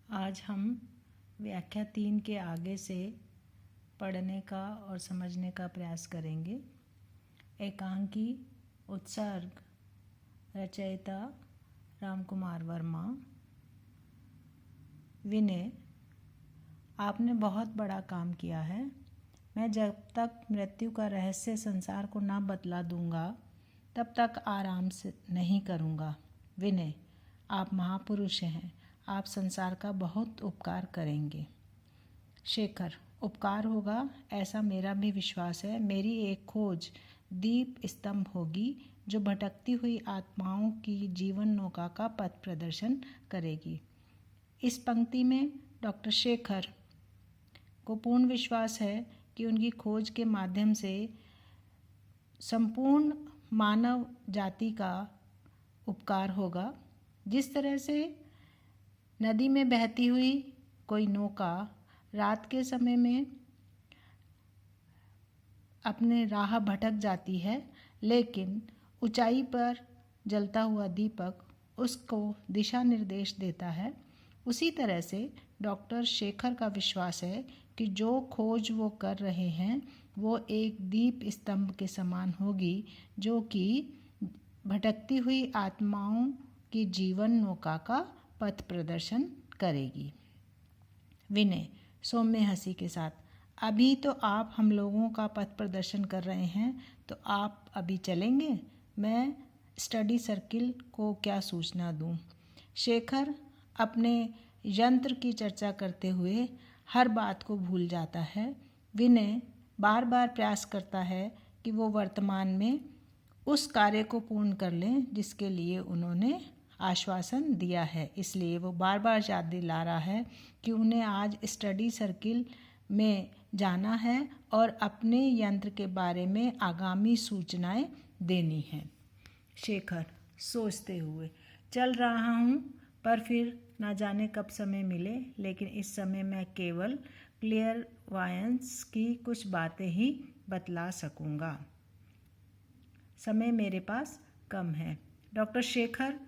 आज हम व्याख्या 3 के आगे से पढ़ने का और समझने का प्रयास करेंगे। एकांकी उत्सर्ग रचयिता रामकुमार वर्मा। विनय, आपने बहुत बड़ा काम किया है। मैं जब तक मृत्यु का रहस्य संसार को ना बतला दूंगा तब तक आराम से नहीं करूंगा। विनय, आप महापुरुष हैं, आप संसार का बहुत उपकार करेंगे। शेखर, उपकार होगा ऐसा मेरा भी विश्वास है। मेरी एक खोज दीप स्तंभ होगी जो भटकती हुई आत्माओं की जीवन नौका का पथ प्रदर्शन करेगी। इस पंक्ति में डॉक्टर शेखर को पूर्ण विश्वास है कि उनकी खोज के माध्यम से संपूर्ण मानव जाति का उपकार होगा। जिस तरह से नदी में बहती हुई कोई नौका रात के समय में अपने राह भटक जाती है, लेकिन ऊंचाई पर जलता हुआ दीपक उसको दिशा निर्देश देता है, उसी तरह से डॉक्टर शेखर का विश्वास है कि जो खोज वो कर रहे हैं वो एक दीप स्तंभ के समान होगी जो कि भटकती हुई आत्माओं की जीवन नौका का पथ प्रदर्शन करेगी। विनय सौम्य हंसी के साथ, अभी तो आप हम लोगों का पथ प्रदर्शन कर रहे हैं, तो आप अभी चलेंगे? मैं स्टडी सर्किल को क्या सूचना दूं? शेखर अपने यंत्र की चर्चा करते हुए हर बात को भूल जाता है। विनय बार बार प्रयास करता है कि वो वर्तमान में उस कार्य को पूर्ण कर लें जिसके लिए उन्होंने आश्वासन दिया है, इसलिए वो बार बार याद दिला रहा है कि उन्हें आज स्टडी सर्किल में जाना है और अपने यंत्र के बारे में आगामी सूचनाएं देनी हैं। शेखर सोचते हुए, चल रहा हूँ पर फिर ना जाने कब समय मिले, लेकिन इस समय मैं केवल क्लियरवायंस की कुछ बातें ही बतला सकूँगा। समय मेरे पास कम है। डॉक्टर शेखर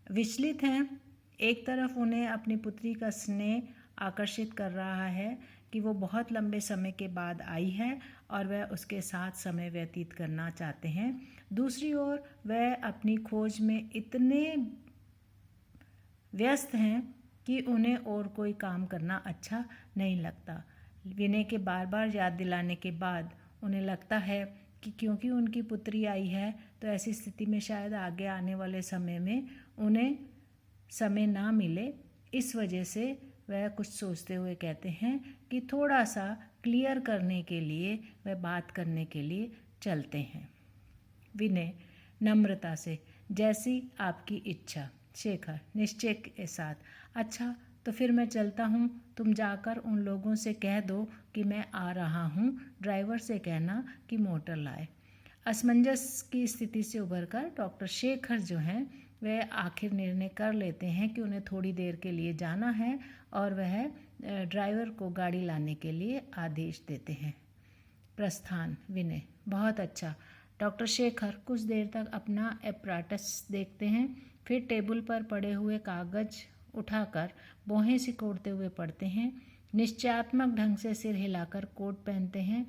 विचलित हैं। एक तरफ उन्हें अपनी पुत्री का स्नेह आकर्षित कर रहा है कि वो बहुत लंबे समय के बाद आई है और वह उसके साथ समय व्यतीत करना चाहते हैं। दूसरी ओर वह अपनी खोज में इतने व्यस्त हैं कि उन्हें और कोई काम करना अच्छा नहीं लगता। विनय के बार बार याद दिलाने के बाद उन्हें लगता है कि क्योंकि उनकी पुत्री आई है तो ऐसी स्थिति में शायद आगे आने वाले समय में उन्हें समय ना मिले। इस वजह से वह कुछ सोचते हुए कहते हैं कि थोड़ा सा क्लियर करने के लिए वह बात करने के लिए चलते हैं। विनय नम्रता से, जैसी आपकी इच्छा। शेखर निश्चय के साथ, अच्छा तो फिर मैं चलता हूँ। तुम जाकर उन लोगों से कह दो कि मैं आ रहा हूँ। ड्राइवर से कहना कि मोटर लाए। असमंजस की स्थिति से उभरकर डॉक्टर शेखर जो हैं वह आखिर निर्णय कर लेते हैं कि उन्हें थोड़ी देर के लिए जाना है और वह ड्राइवर को गाड़ी लाने के लिए आदेश देते हैं। प्रस्थान। विनय बहुत अच्छा। डॉक्टर शेखर कुछ देर तक अपना एपराटस देखते हैं, फिर टेबल पर पड़े हुए कागज उठाकर भौहें सिकोड़ते हुए पढ़ते हैं। निश्चयात्मक ढंग से सिर हिलाकर कोट पहनते हैं।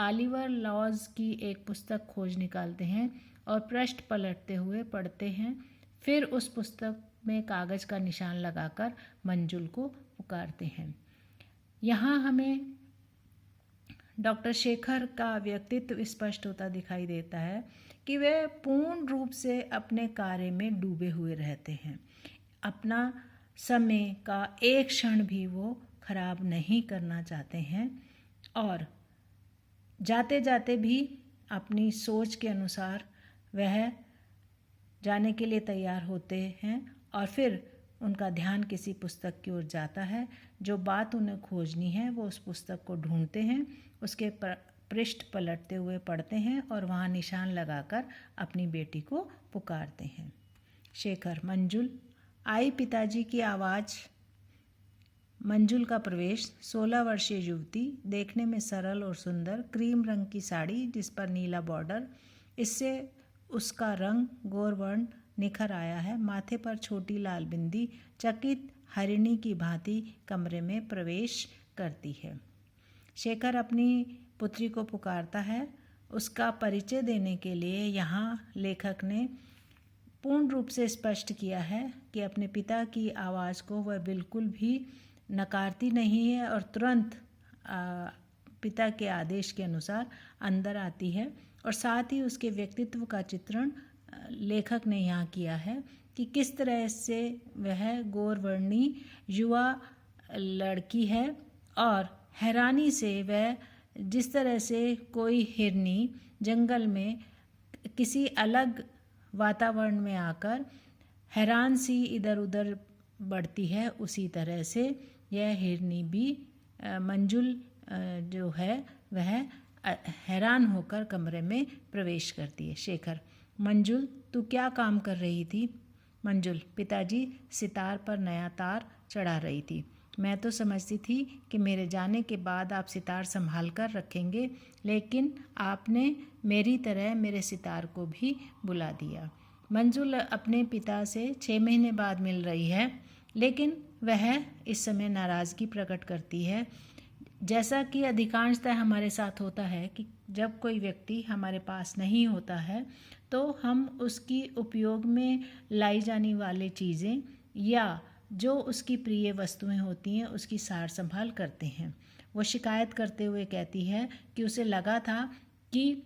ऑलिवर लॉज की एक पुस्तक खोज निकालते हैं और पृष्ठ पलटते हुए पढ़ते हैं। फिर उस पुस्तक में कागज का निशान लगाकर मंजुल को पुकारते हैं। यहाँ हमें डॉक्टर शेखर का व्यक्तित्व स्पष्ट होता दिखाई देता है कि वे पूर्ण रूप से अपने कार्य में डूबे हुए रहते हैं। अपना समय का एक क्षण भी वो खराब नहीं करना चाहते हैं और जाते जाते भी अपनी सोच के अनुसार वह जाने के लिए तैयार होते हैं और फिर उनका ध्यान किसी पुस्तक की ओर जाता है। जो बात उन्हें खोजनी है वो उस पुस्तक को ढूंढते हैं, उसके पृष्ठ पलटते हुए पढ़ते हैं और वहाँ निशान लगाकर अपनी बेटी को पुकारते हैं। शेखर मंजुल। आई पिताजी की आवाज़। मंजुल का प्रवेश। 16 वर्षीय युवती, देखने में सरल और सुंदर, क्रीम रंग की साड़ी जिस पर नीला बॉर्डर, इससे उसका रंग गौरवर्ण निखर आया है। माथे पर छोटी लाल बिंदी चकित हरिणी की भांति कमरे में प्रवेश करती है। शेखर अपनी पुत्री को पुकारता है। उसका परिचय देने के लिए यहाँ लेखक ने पूर्ण रूप से स्पष्ट किया है कि अपने पिता की आवाज़ को वह बिल्कुल भी नकारती नहीं है और तुरंत पिता के आदेश के अनुसार अंदर आती है। और साथ ही उसके व्यक्तित्व का चित्रण लेखक ने यहाँ किया है कि किस तरह से वह गौरवर्णी युवा लड़की है और हैरानी से वह जिस तरह से कोई हिरनी जंगल में किसी अलग वातावरण में आकर हैरान सी इधर उधर बढ़ती है, उसी तरह से यह हिरनी भी मंजुल जो है वह हैरान होकर कमरे में प्रवेश करती है। शेखर, मंजुल तू क्या काम कर रही थी? मंजुल, पिताजी सितार पर नया तार चढ़ा रही थी। मैं तो समझती थी कि मेरे जाने के बाद आप सितार संभाल कर रखेंगे, लेकिन आपने मेरी तरह मेरे सितार को भी बुला दिया। मंजुल अपने पिता से 6 महीने बाद मिल रही है, लेकिन वह इस समय नाराज़गी प्रकट करती है। जैसा कि अधिकांशतः हमारे साथ होता है कि जब कोई व्यक्ति हमारे पास नहीं होता है तो हम उसकी उपयोग में लाई जाने वाली चीज़ें या जो उसकी प्रिय वस्तुएं होती हैं उसकी सार संभाल करते हैं। वो शिकायत करते हुए कहती है कि उसे लगा था कि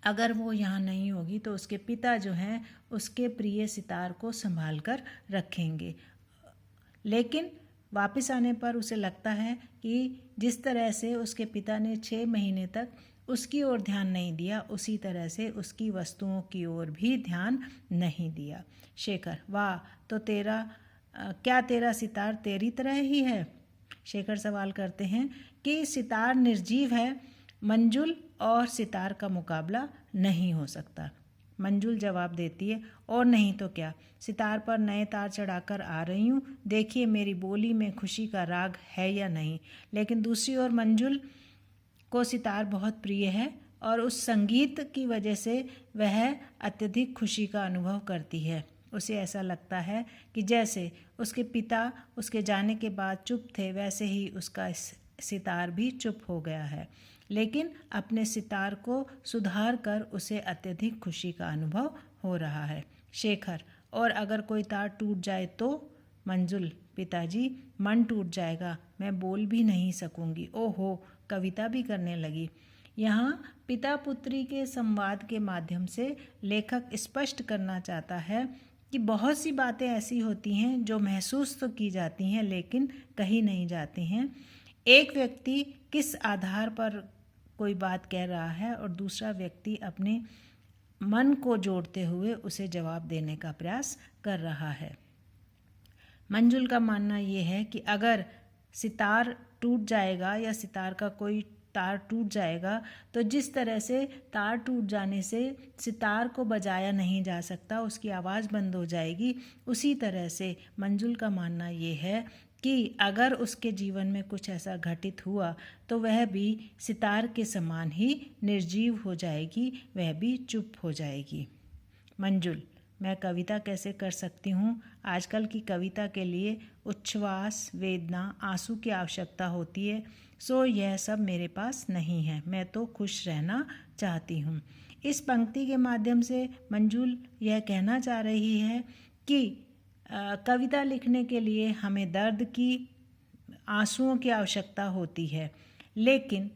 अगर वो यहाँ नहीं होगी तो उसके पिता जो हैं उसके प्रिय सितार को संभाल कर रखेंगे, लेकिन वापस आने पर उसे लगता है कि जिस तरह से उसके पिता ने 6 महीने तक उसकी ओर ध्यान नहीं दिया, उसी तरह से उसकी वस्तुओं की ओर भी ध्यान नहीं दिया। शेखर, वाह, तो क्या तेरा सितार तेरी तरह ही है? शेखर सवाल करते हैं कि सितार निर्जीव है, मंजुल और सितार का मुकाबला नहीं हो सकता। मंजुल जवाब देती है, और नहीं तो क्या, सितार पर नए तार चढ़ाकर आ रही हूँ, देखिए मेरी बोली में खुशी का राग है या नहीं। लेकिन दूसरी ओर मंजुल को सितार बहुत प्रिय है और उस संगीत की वजह से वह अत्यधिक खुशी का अनुभव करती है। उसे ऐसा लगता है कि जैसे उसके पिता उसके जाने के बाद चुप थे, वैसे ही उसका सितार भी चुप हो गया है, लेकिन अपने सितार को सुधार कर उसे अत्यधिक खुशी का अनुभव हो रहा है। शेखर, और अगर कोई तार टूट जाए तो? मंजुल, पिताजी मन टूट जाएगा, मैं बोल भी नहीं सकूंगी। ओहो, कविता भी करने लगी। यहाँ पिता पुत्री के संवाद के माध्यम से लेखक स्पष्ट करना चाहता है कि बहुत सी बातें ऐसी होती हैं जो महसूस तो की जाती हैं लेकिन कही नहीं जाती हैं। एक व्यक्ति किस आधार पर कोई बात कह रहा है और दूसरा व्यक्ति अपने मन को जोड़ते हुए उसे जवाब देने का प्रयास कर रहा है। मंजुल का मानना ये है कि अगर सितार टूट जाएगा या सितार का कोई तार टूट जाएगा तो जिस तरह से तार टूट जाने से सितार को बजाया नहीं जा सकता, उसकी आवाज़ बंद हो जाएगी, उसी तरह से मंजुल का मानना ये है कि अगर उसके जीवन में कुछ ऐसा घटित हुआ तो वह भी सितार के समान ही निर्जीव हो जाएगी, वह भी चुप हो जाएगी। मंजुल, मैं कविता कैसे कर सकती हूँ? आजकल की कविता के लिए उच्छ्वास, वेदना, आंसू की आवश्यकता होती है, सो यह सब मेरे पास नहीं है। मैं तो खुश रहना चाहती हूँ। इस पंक्ति के माध्यम से मंजुल यह कहना चाह रही है कि कविता लिखने के लिए हमें दर्द की, आंसुओं की आवश्यकता होती है, लेकिन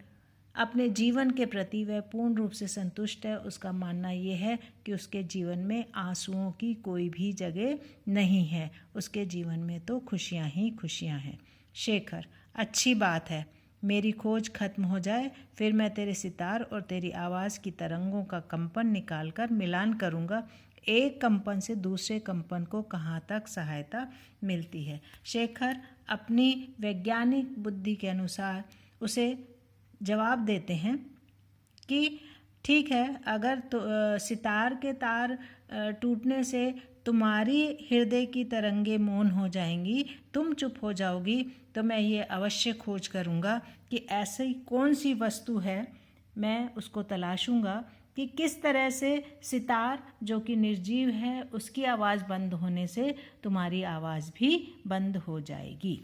अपने जीवन के प्रति वह पूर्ण रूप से संतुष्ट है। उसका मानना ये है कि उसके जीवन में आंसुओं की कोई भी जगह नहीं है, उसके जीवन में तो खुशियाँ ही खुशियाँ हैं। शेखर, अच्छी बात है, मेरी खोज खत्म हो जाए फिर मैं तेरे सितार और तेरी आवाज़ की तरंगों का कंपन निकालकर मिलान करूँगा। एक कंपन से दूसरे कंपन को कहाँ तक सहायता मिलती है। शेखर अपनी वैज्ञानिक बुद्धि के अनुसार उसे जवाब देते हैं कि ठीक है, अगर तो सितार के तार टूटने से तुम्हारी हृदय की तरंगे मौन हो जाएंगी, तुम चुप हो जाओगी, तो मैं ये अवश्य खोज करूँगा कि ऐसी कौन सी वस्तु है, मैं उसको तलाशूँगा कि किस तरह से सितार जो कि निर्जीव है उसकी आवाज़ बंद होने से तुम्हारी आवाज़ भी बंद हो जाएगी।